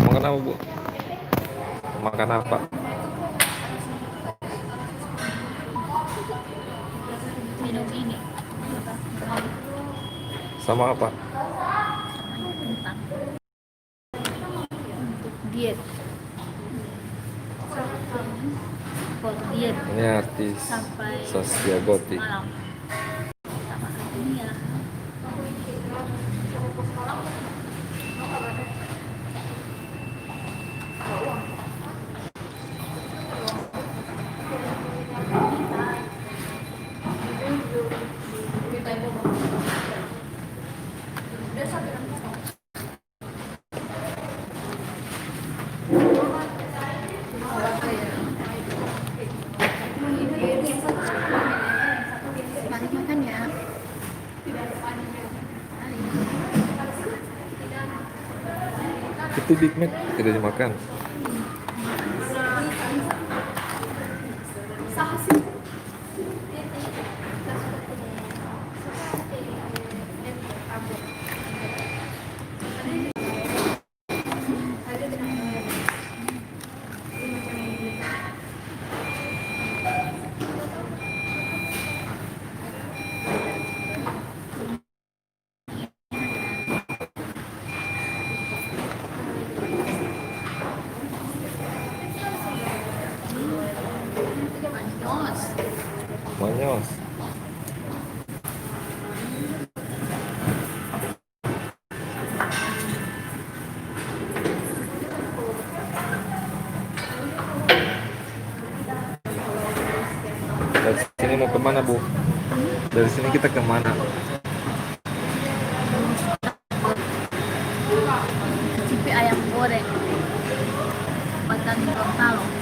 Makan apa, Bu? Makan apa? Minum ini Sama apa? namanya kentang untuk diet, buat diet Ini artis sampai Zaskia Gotik. malam. Kita makan ini ya. Mari makan ya. Itu Big Mac tidak dimakan. Manis. Manyos. Dari sini mau kemana, Bu? Dari sini kita kemana? Cicipi ayam goreng buatan Gorontalo.